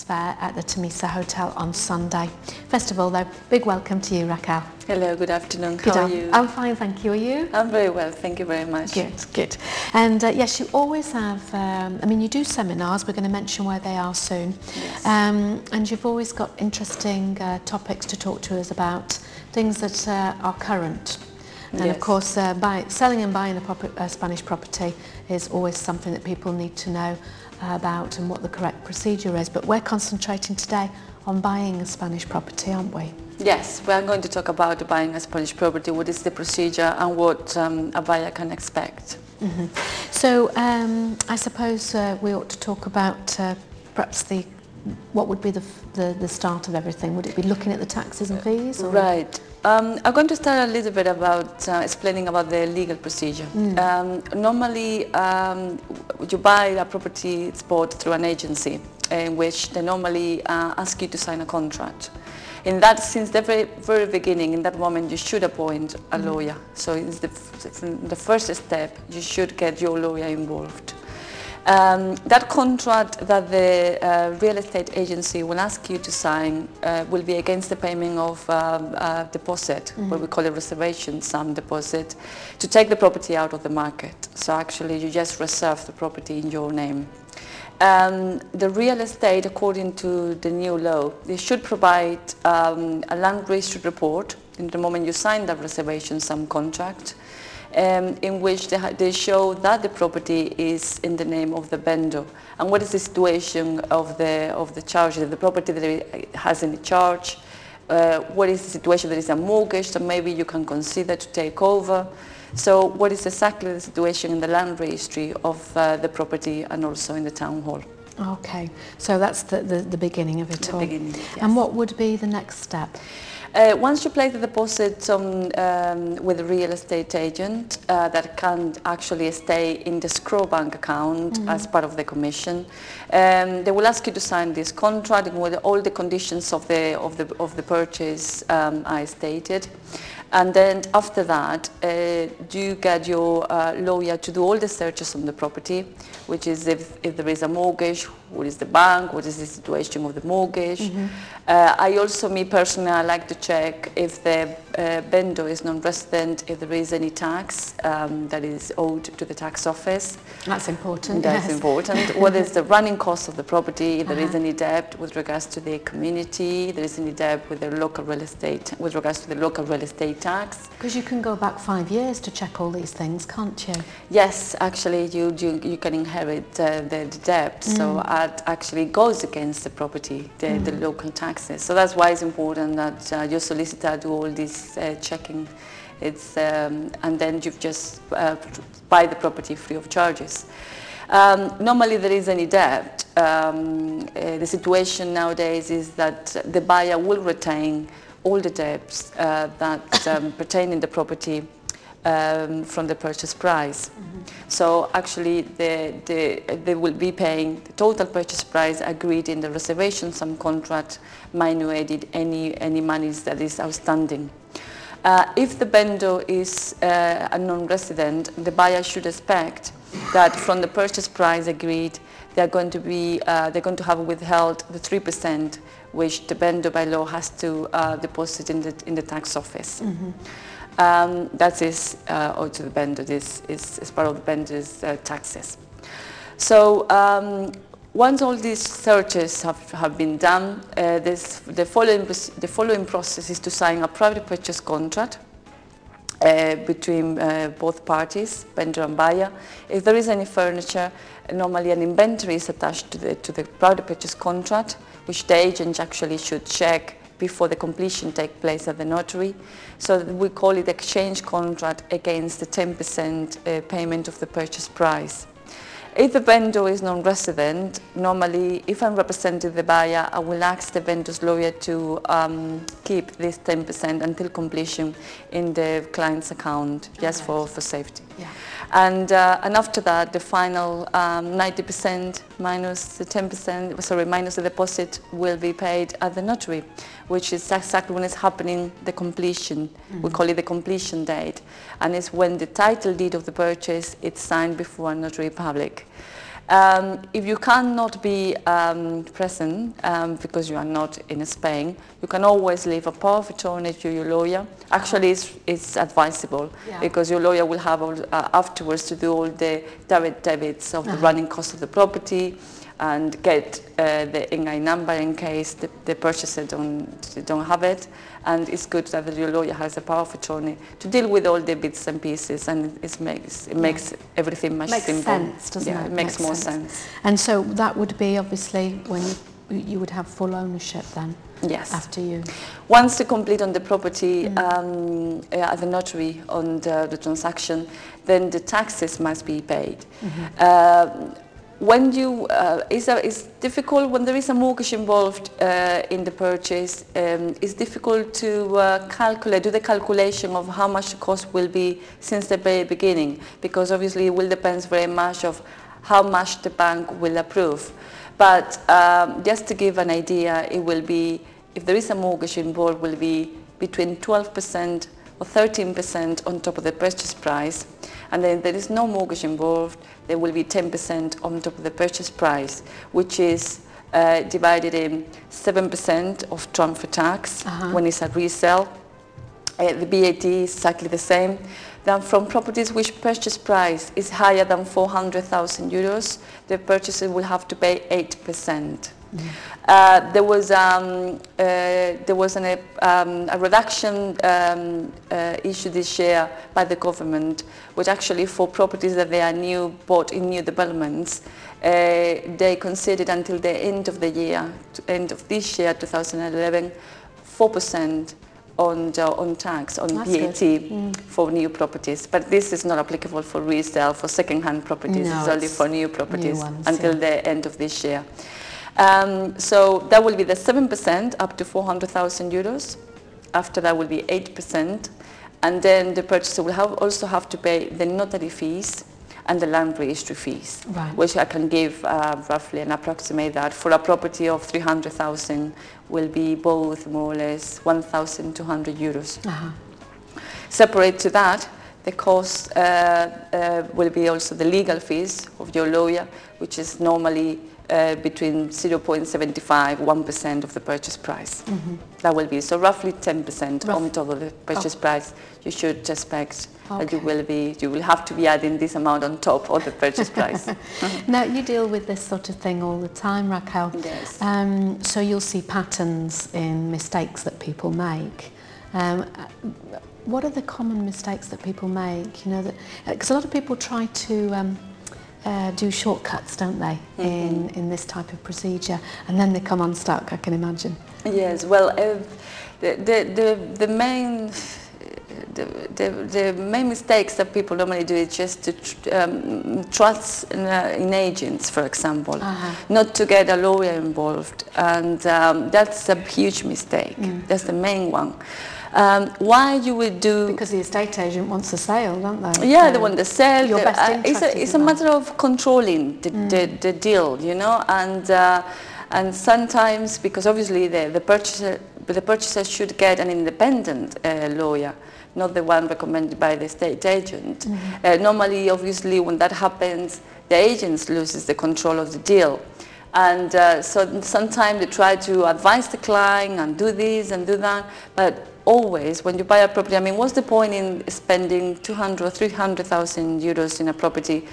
Fair at the Mijas Hotel on Sunday. First of all, though, big welcome to you, Raquel. Hello, good afternoon. How are you? I'm fine, thank you. Are you? I'm very well, thank you very much. Good, good. And yes, you always have, I mean, you do seminars, we're going to mention where they are soon. Yes. And you've always got interesting topics to talk to us about, things that are current. And Yes. of course, selling and buying a Spanish property is always something that people need to know about and what the correct procedure is. But we're concentrating today on buying a Spanish property, aren't we? Yes, we are going to talk about buying a Spanish property, what is the procedure and what a buyer can expect. Mm-hmm. So I suppose we ought to talk about perhaps what would be the start of everything. Would it be looking at the taxes and fees? Or? Right. I'm going to start a little bit about explaining about the legal procedure. Normally, you buy a property, it's bought through an agency in which they normally ask you to sign a contract. In that, since the very beginning, in that moment, you should appoint a lawyer. So it's the first step, you should get your lawyer involved. That contract that the real estate agency will ask you to sign will be against the payment of deposit, what we call a reservation sum deposit, to take the property out of the market. So actually you just reserve the property in your name. The real estate, according to the new law, they should provide a land registry report in the moment you sign that reservation sum contract, in which they show that the property is in the name of the vendor and what is the situation of the charge, if the property that has any charge, what is the situation, there is a mortgage that maybe you can consider to take over. So what is exactly the situation in the land registry of the property and also in the town hall. Okay, so that's the beginning of it all. Beginning, yes. And what would be the next step? Once you place the deposit with a real estate agent, that can actually stay in the escrow bank account as part of the commission. They will ask you to sign this contract with all the conditions of the purchase I stated. And then after that, you get your lawyer to do all the searches on the property, which is if there is a mortgage, what is the bank, what is the situation of the mortgage. I also, me personally, I like to check if the vendor is non-resident, if there is any tax that is owed to the tax office. That's important. That's yes. important. What is the running cost of the property, if there is any debt with regards to the community, if there is any debt with the local real estate, with regards to the local real estate tax. Because you can go back 5 years to check all these things, can't you? Yes, actually you can inherit the debt, so that actually goes against the property, the local taxes. So that's why it's important that your solicitor do all this checking. And then you just buy the property free of charges. Normally there is any debt. The situation nowadays is that the buyer will retain all the debts that pertain in the property from the purchase price. So actually they will be paying the total purchase price agreed in the reservation sum contract, minus any monies that is outstanding. If the vendor is a non-resident, the buyer should expect that from the purchase price agreed, they're going to have withheld the 3%, which the vendor by law has to deposit in the tax office. That is owed to the vendor. This is part of the vendor's taxes. So once all these searches have been done, the following process is to sign a private purchase contract between both parties, vendor and buyer. If there is any furniture, normally an inventory is attached to the private purchase contract, which the agent actually should check before the completion takes place at the notary. So we call it exchange contract against the 10% payment of the purchase price. If the vendor is non-resident, normally, if I'm representing the buyer, I will ask the vendor's lawyer to keep this 10% until completion in the client's account, just for safety. Yeah. And after that, the final 90% minus the 10%, sorry, minus the deposit will be paid at the notary, which is exactly when it's happening, the completion. We call it the completion date. And it's when the title deed of the purchase is signed before a notary public. If you cannot be present because you are not in Spain, you can always leave a power of attorney to your lawyer. Actually, it's advisable because your lawyer will have afterwards to do all the direct debits of the running cost of the property and get the NI number in case the purchaser don't have it. And it's good that your lawyer has a power of attorney to deal with all the bits and pieces, and it makes everything much simpler. Makes sense, doesn't it? It makes more sense. And so that would be obviously when you would have full ownership then? Yes. After you? Once you complete on the property at the notary on the transaction, then the taxes must be paid. When you, it's difficult when there is a mortgage involved in the purchase. It's difficult to calculate, do the calculation of how much the cost will be since the very beginning, because obviously it will depend very much of how much the bank will approve. But just to give an idea, it will be, if there is a mortgage involved, will be between 12% or 13% on top of the purchase price. And then if there is no mortgage involved, there will be 10% on top of the purchase price, which is divided in 7% of transfer tax when it's a resale. The VAT is exactly the same. Then from properties which purchase price is higher than 400,000 euros, the purchaser will have to pay 8%. There was a reduction issued this year by the government, which actually for properties that they are bought in new developments, they considered until the end of the year, end of this year, 2011, 4% on tax, on VAT for new properties. But this is not applicable for resale, for second-hand properties. No, it's only for new properties until the end of this year. So that will be the 7% up to 400,000 euros. After that will be 8%. And then the purchaser will also have to pay the notary fees and the land registry fees, which I can give roughly and approximate that for a property of 300,000 will be both more or less 1,200 euros. Separate to that, the cost will be also the legal fees of your lawyer, which is normally between 0.75% 1% of the purchase price. That will be so roughly 10% on top of the purchase price. You should expect that you will have to be adding this amount on top of the purchase price. Now you deal with this sort of thing all the time, Raquel. Yes. So you'll see patterns in mistakes that people make. What are the common mistakes that people make? You know, because a lot of people try to do shortcuts, don't they, in this type of procedure, and then they come unstuck, I can imagine. Yes, well, the main mistakes that people normally do is just to trust in agents, for example, not to get a lawyer involved, and that's a huge mistake. That's the main one. Why you would do... Because the estate agent wants a sale, don't they? Yeah, they want the sale. Your best interest it's a matter of controlling the deal, you know, and sometimes, because obviously the purchaser should get an independent lawyer, not the one recommended by the estate agent. Normally, obviously, when that happens, the agent loses the control of the deal. And so sometimes they try to advise the client and do this and do that, but always when you buy a property, I mean, what's the point in spending 200 or 300,000 euros in a property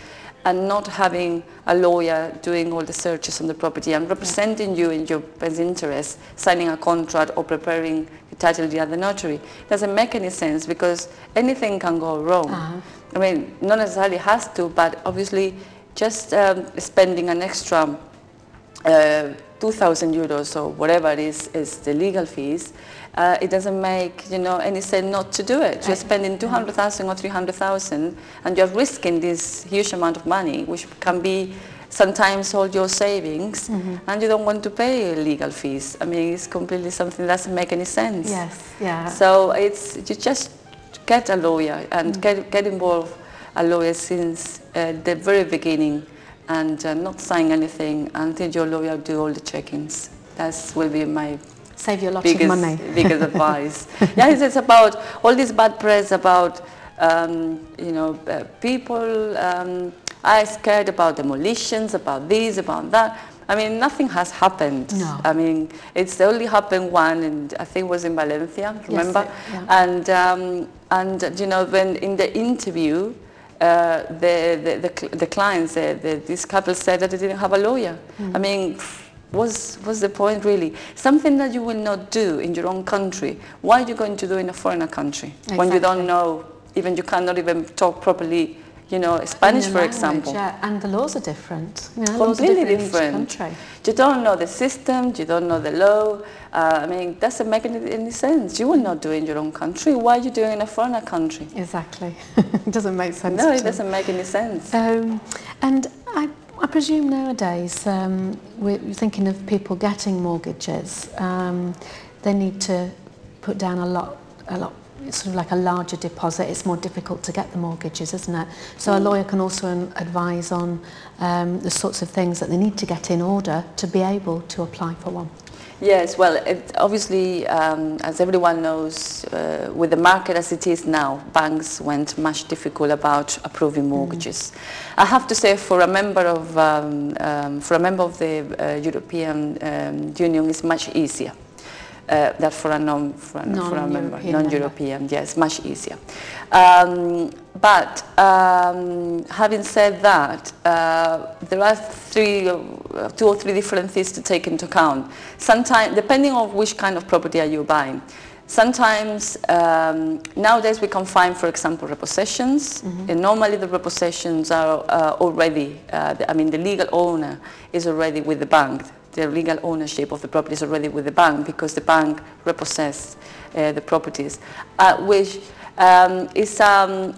and not having a lawyer doing all the searches on the property and representing you in your best interest, signing a contract or preparing the title deed at the notary? It doesn't make any sense because anything can go wrong. I mean, not necessarily has to, but obviously just spending an extra 2,000 euros or whatever it is the legal fees, it doesn't make any sense not to do it. You're spending 200,000 or 300,000 and you're risking this huge amount of money, which can be sometimes all your savings, and you don't want to pay legal fees. I mean, it's completely something that doesn't make any sense. Yes, yeah. So you just get a lawyer and get involved a lawyer since the very beginning, and not sign anything until your lawyer do all the check-ins. That will be my save you a lot of money. biggest advice. Yeah, it's about all this bad press about people I'm scared about demolitions, about this, about that. I mean, nothing has happened. No. I mean, it's only happened one, and I think it was in Valencia, remember? Yes, yeah. And you know, when in the interview, the clients, this couple said that they didn't have a lawyer. I mean, what's the point really? Something that you will not do in your own country, why are you going to do in a foreign country? Exactly. When you don't know, even you cannot even talk properly, you know, Spanish, for example. Yeah, and the laws are different. You know, Completely laws are different. In each country. You don't know the system, you don't know the law. I mean, it doesn't make any sense. You will not do it in your own country. Why are you doing it in a foreign country? Exactly. It doesn't make sense. No, it doesn't make any sense. And I presume nowadays, we're thinking of people getting mortgages. They need to put down a lot, sort of like a larger deposit. It's more difficult to get the mortgages, isn't it? So a lawyer can also advise on the sorts of things that they need to get in order to be able to apply for one. Yes, well, obviously, as everyone knows, with the market as it is now, banks went much difficult about approving mortgages. I have to say, for a member of the European Union, it's much easier. That for a non-European, yes, much easier. But having said that, there are two or three different things to take into account. Sometimes, depending on which kind of property are you buying, sometimes nowadays we can find, for example, repossessions. And normally the repossessions are already, I mean, the legal owner is already with the bank. The legal ownership of the property is already with the bank because the bank repossesses the properties, which is an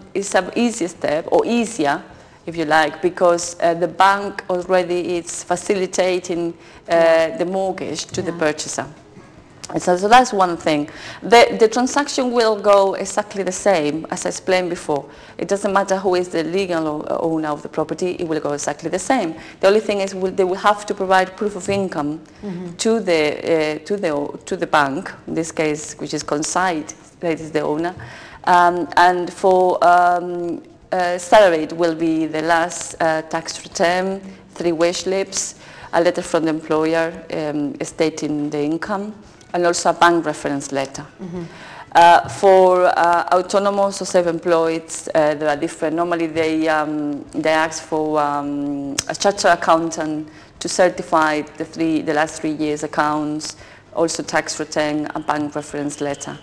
easy step, or easier, if you like, because the bank already is facilitating the mortgage to the purchaser. So that's one thing. The transaction will go exactly the same as I explained before. It doesn't matter who is the legal owner of the property, it will go exactly the same. The only thing is they will have to provide proof of income to the bank, in this case, which is Conside, that is the owner. And for salary, it will be the last tax return, 3 wage slips, a letter from the employer stating the income, and also a bank reference letter. For autonomous or self-employed, there are different. Normally, they ask for a chartered accountant to certify the last 3 years' accounts, also tax return, a bank reference letter.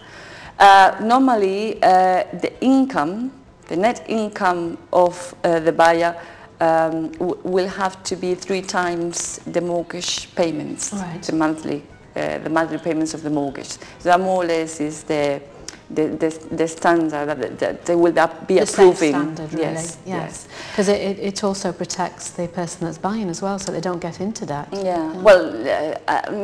Normally, the net income of the buyer will have to be 3 times the mortgage payments, right. the monthly payments of the mortgage. So that more or less is the standard that they will be approving. Standard, really. Yes. Because it also protects the person that's buying as well, so they don't get into debt. Yeah. Well,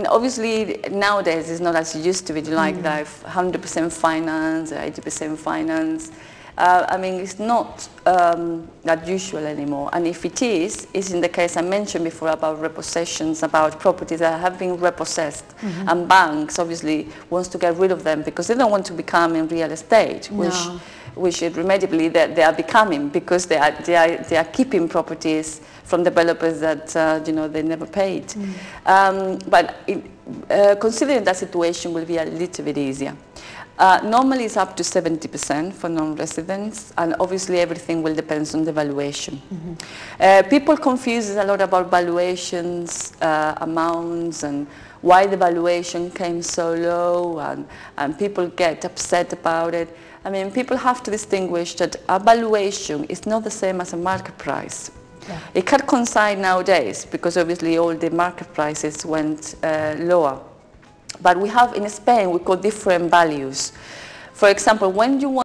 obviously nowadays it's not as it used to be. Like that 100% finance, 80% finance. I mean, it's not that usual anymore. And if it is, it's in the case I mentioned before about repossessions, about properties that have been repossessed. And banks obviously wants to get rid of them because they don't want to become in real estate, which irremediably they are becoming, because they are keeping properties from developers that you know, they never paid. But considering that situation will be a little bit easier. Normally it's up to 70% for non-residents, and obviously everything will depend on the valuation. People confuse a lot about valuations, amounts, and why the valuation came so low, and people get upset about it. I mean, people have to distinguish that a valuation is not the same as a market price. It can't coincide nowadays because obviously all the market prices went lower. But we have in Spain, we call different values. For example, when you want